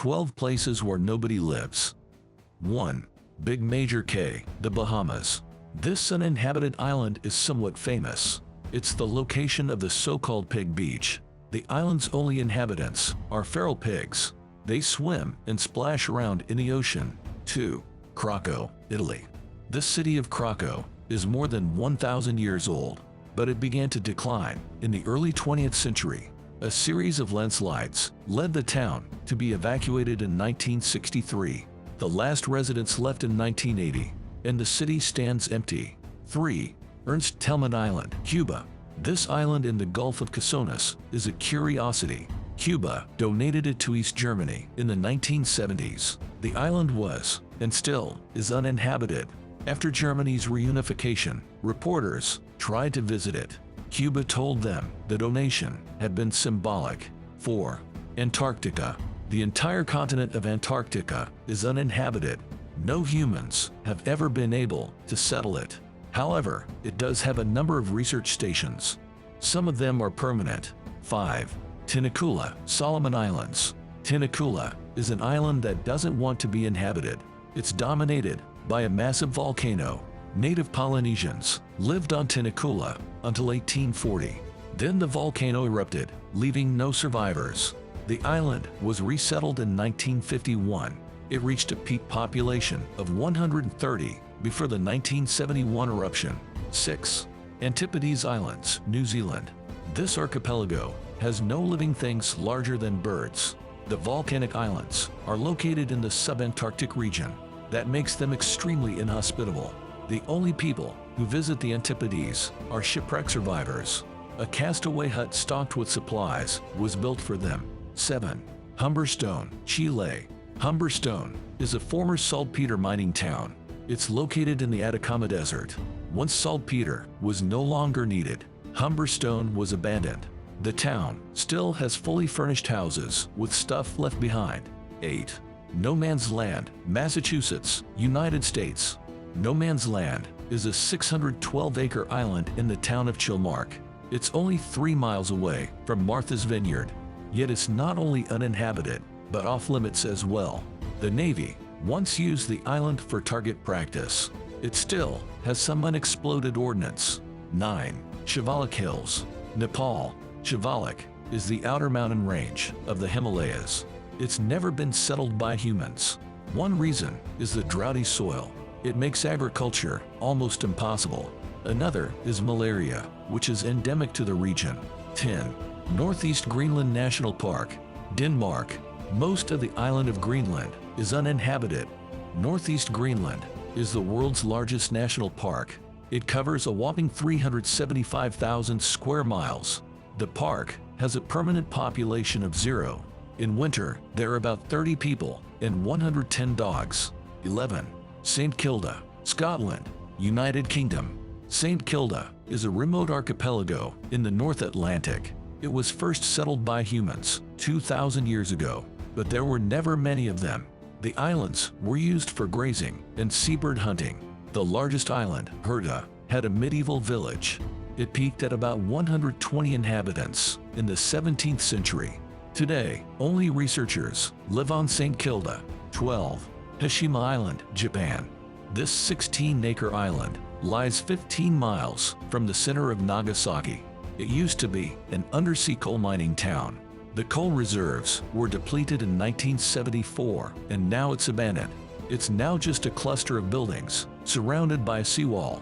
12 places where nobody lives. 1. Big Major Cay, the Bahamas. This uninhabited island is somewhat famous. It's the location of the so-called Pig Beach. The island's only inhabitants are feral pigs. They swim and splash around in the ocean. 2. Krakow, Italy. The city of Krakow is more than 1,000 years old, but it began to decline in the early 20th century. A series of landslides led the town to be evacuated in 1963. The last residents left in 1980, and the city stands empty. 3. Ernst Thälmann Island, Cuba. This island in the Gulf of Casonas is a curiosity. Cuba donated it to East Germany in the 1970s. The island was, and still is, uninhabited. After Germany's reunification, reporters tried to visit it. Cuba told them the donation had been symbolic. 4. Antarctica. The entire continent of Antarctica is uninhabited. No humans have ever been able to settle it. However, it does have a number of research stations. Some of them are permanent. 5. Tinakula, Solomon Islands. Tinakula is an island that doesn't want to be inhabited. It's dominated by a massive volcano. Native Polynesians lived on Tinakula until 1840. Then the volcano erupted, leaving no survivors. The island was resettled in 1951. It reached a peak population of 130 before the 1971 eruption. 6. Antipodes Islands, New Zealand. This archipelago has no living things larger than birds. The volcanic islands are located in the subantarctic region. That makes them extremely inhospitable. The only people who visit the Antipodes are shipwreck survivors. A castaway hut stocked with supplies was built for them. 7. Humberstone, Chile. Humberstone is a former saltpeter mining town. It's located in the Atacama Desert. Once saltpeter was no longer needed, Humberstone was abandoned. The town still has fully furnished houses with stuff left behind. 8. No Man's Land, Massachusetts, United States. No Man's Land is a 612-acre island in the town of Chilmark. It's only 3 miles away from Martha's Vineyard. Yet it's not only uninhabited, but off-limits as well. The Navy once used the island for target practice. It still has some unexploded ordnance. 9. Shivalik Hills, Nepal. Shivalik is the outer mountain range of the Himalayas. It's never been settled by humans. One reason is the droughty soil. It makes agriculture almost impossible. Another is malaria, which is endemic to the region. 10. Northeast Greenland National Park, Denmark. Most of the island of Greenland is uninhabited. Northeast Greenland is the world's largest national park. It covers a whopping 375,000 square miles. The park has a permanent population of 0. In winter, there are about 30 people and 110 dogs. 11. St. Kilda, Scotland, United Kingdom. St. Kilda is a remote archipelago in the North Atlantic. It was first settled by humans 2,000 years ago, but there were never many of them. The islands were used for grazing and seabird hunting. The largest island, Herta, had a medieval village. It peaked at about 120 inhabitants in the 17th century. Today, only researchers live on St. Kilda. 12. Hashima Island, Japan. This 16-acre island lies 15 miles from the center of Nagasaki. It used to be an undersea coal mining town. The coal reserves were depleted in 1974, and now it's abandoned. It's now just a cluster of buildings surrounded by a seawall.